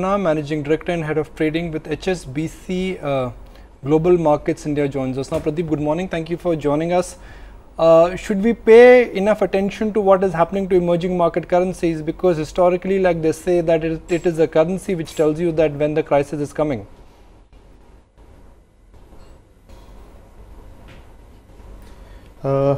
Khanna, Managing Director and Head of Trading with HSBC Global Markets India joins us. Now, Pradeep, good morning. Thank you for joining us. Should we pay enough attention to what is happening to emerging market currencies? Because historically, like they say, that it is a currency which tells you that when the crisis is coming.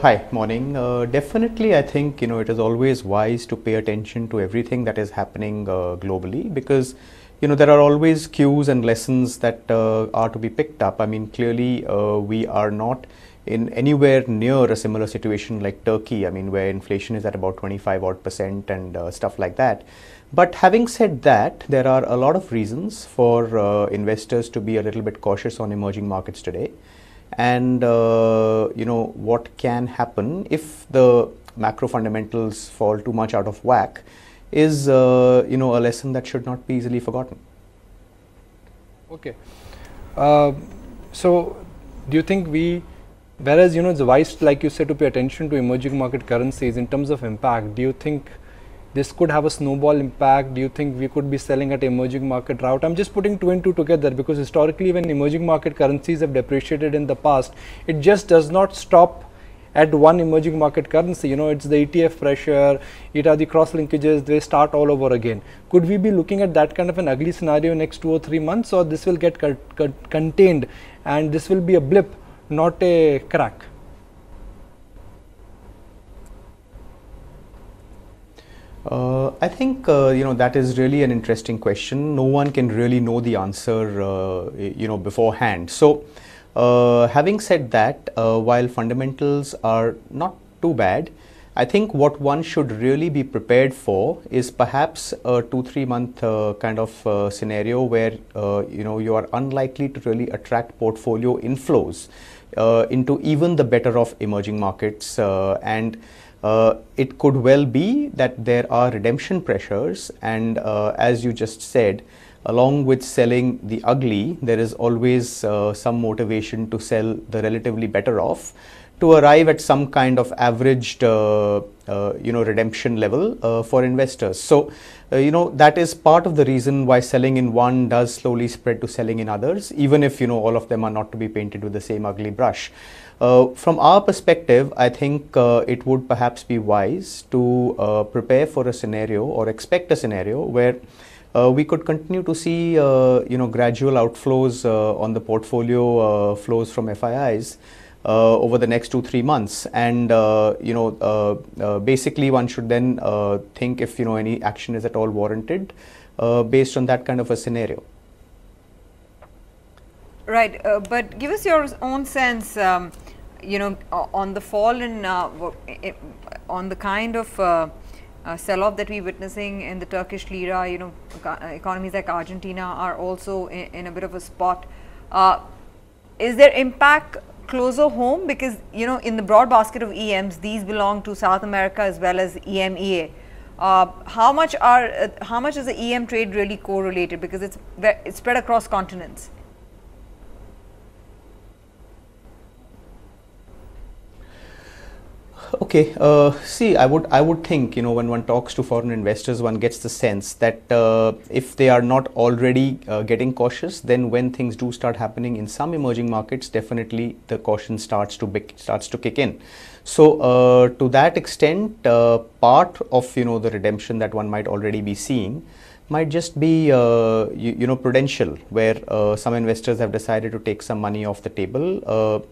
Hi, morning. Definitely, I think it is always wise to pay attention to everything that is happening globally, because there are always cues and lessons that are to be picked up. I mean, clearly we are not in anywhere near a similar situation like Turkey. I mean, where inflation is at about 25% and stuff like that. But having said that, there are a lot of reasons for investors to be a little bit cautious on emerging markets today. And what can happen if the macro fundamentals fall too much out of whack is a lesson that should not be easily forgotten. Okay. So do you think whereas it's wise, like you said, to pay attention to emerging market currencies in terms of impact, do you think this could have a snowball impact? Do you think we could be selling at emerging market route? I'm just putting two and two together, because historically when emerging market currencies have depreciated in the past, it just does not stop at one emerging market currency. It's the ETF pressure, it are the cross linkages, they start all over again. Could we be looking at that kind of an ugly scenario next 2 or 3 months, or this will get contained and this will be a blip, not a crack? I think that is really an interesting question. No one can really know the answer beforehand. So having said that, while fundamentals are not too bad, I think what one should really be prepared for is perhaps a 2-3 month kind of scenario where you are unlikely to really attract portfolio inflows into even the better off emerging markets, and it could well be that there are redemption pressures, and as you just said, along with selling the ugly, there is always some motivation to sell the relatively better off to arrive at some kind of averaged redemption level for investors. So that is part of the reason why selling in one does slowly spread to selling in others, even if all of them are not to be painted with the same ugly brush. From our perspective, I think it would perhaps be wise to prepare for a scenario or expect a scenario where we could continue to see gradual outflows on the portfolio flows from FIIs over the next 2-3 months, and basically one should then think if any action is at all warranted based on that kind of a scenario. Right, but give us your own sense, on the fall in, on the kind of sell-off that we're witnessing in the Turkish lira. Economies like Argentina are also in a bit of a spot. Is there impact closer home? Because, in the broad basket of EMs, these belong to South America as well as EMEA. How much is the EM trade really correlated? Because it's spread across continents. Okay, see, I would think, when one talks to foreign investors, one gets the sense that if they are not already getting cautious, then when things do start happening in some emerging markets, definitely the caution starts to kick in. So to that extent, part of the redemption that one might already be seeing might just be prudential, where some investors have decided to take some money off the table,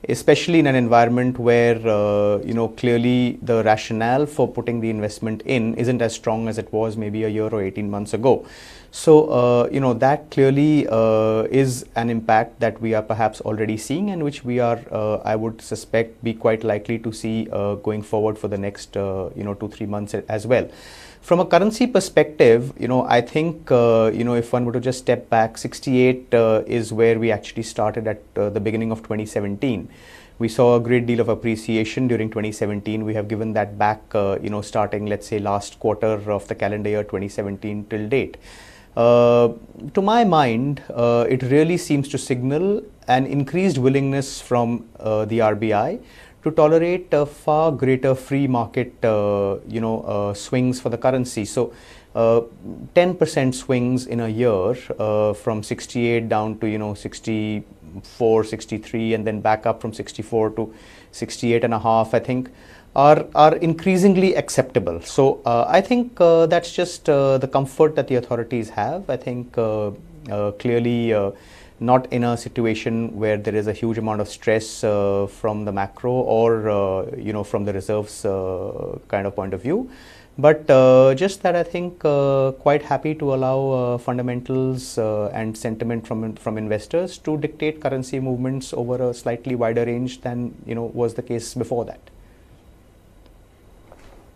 especially in an environment where clearly the rationale for putting the investment in isn't as strong as it was maybe a year or 18 months ago. So that clearly is an impact that we are perhaps already seeing, and which we are, I would suspect, be quite likely to see going forward for the next 2-3 months as well. From a currency perspective, I think if one were to just step back, 68 is where we actually started at the beginning of 2017. We saw a great deal of appreciation during 2017. We have given that back, starting, let's say, last quarter of the calendar year 2017 till date. To my mind, it really seems to signal an increased willingness from the RBI to tolerate far greater free market swings for the currency. So 10% swings in a year from 68 down to 64, 63, and then back up from 64 to 68 and a half, I think are increasingly acceptable. So I think that's just the comfort that the authorities have. I think clearly not in a situation where there is a huge amount of stress from the macro or from the reserves kind of point of view. But just that I think quite happy to allow fundamentals and sentiment from investors to dictate currency movements over a slightly wider range than was the case before that.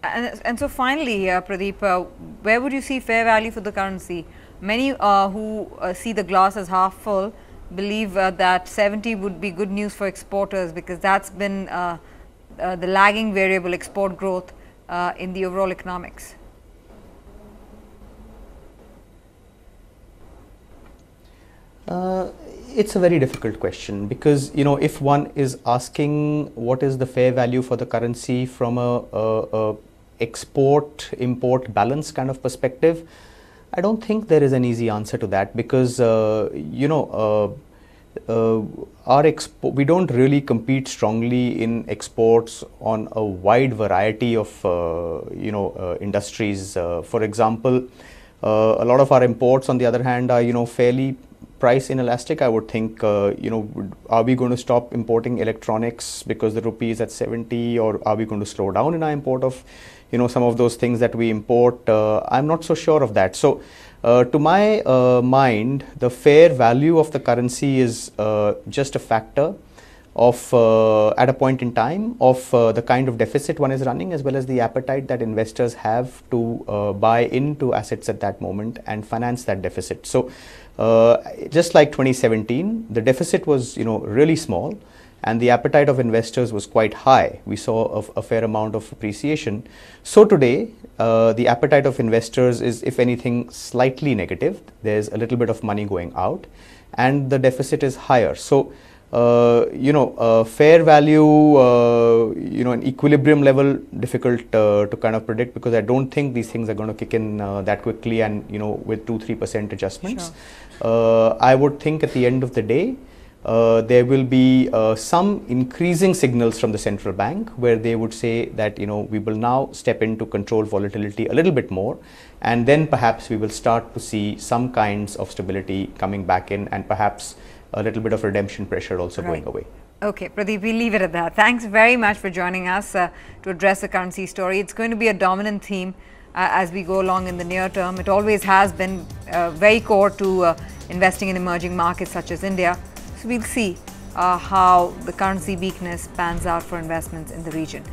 And so finally, Pradeep, where would you see fair value for the currency? Many who see the glass as half full believe that 70 would be good news for exporters, because that's been the lagging variable, export growth in the overall economics. It's a very difficult question, because if one is asking what is the fair value for the currency from a export import balance kind of perspective, I don't think there is an easy answer to that, because we don't really compete strongly in exports on a wide variety of industries. For example, a lot of our imports on the other hand are fairly price inelastic. I would think are we going to stop importing electronics because the rupee is at 70, or are we going to slow down in our import of some of those things that we import? I'm not so sure of that. So to my mind, the fair value of the currency is just a factor of at a point in time of the kind of deficit one is running, as well as the appetite that investors have to buy into assets at that moment and finance that deficit. So just like 2017, the deficit was really small, and the appetite of investors was quite high. We saw a fair amount of appreciation. So today, the appetite of investors is, if anything, slightly negative. There's a little bit of money going out, and the deficit is higher. So, fair value, an equilibrium level, difficult to kind of predict, because I don't think these things are going to kick in that quickly and, with 2-3% adjustments. Sure. I would think at the end of the day, there will be some increasing signals from the central bank, where they would say that we will now step in to control volatility a little bit more, and then perhaps we will start to see some kinds of stability coming back in, and perhaps a little bit of redemption pressure also going away. Okay, Pradeep, we'll leave it at that. Thanks very much for joining us to address the currency story. It's going to be a dominant theme as we go along in the near term. It always has been very core to investing in emerging markets such as India. So we'll see how the currency weakness pans out for investments in the region.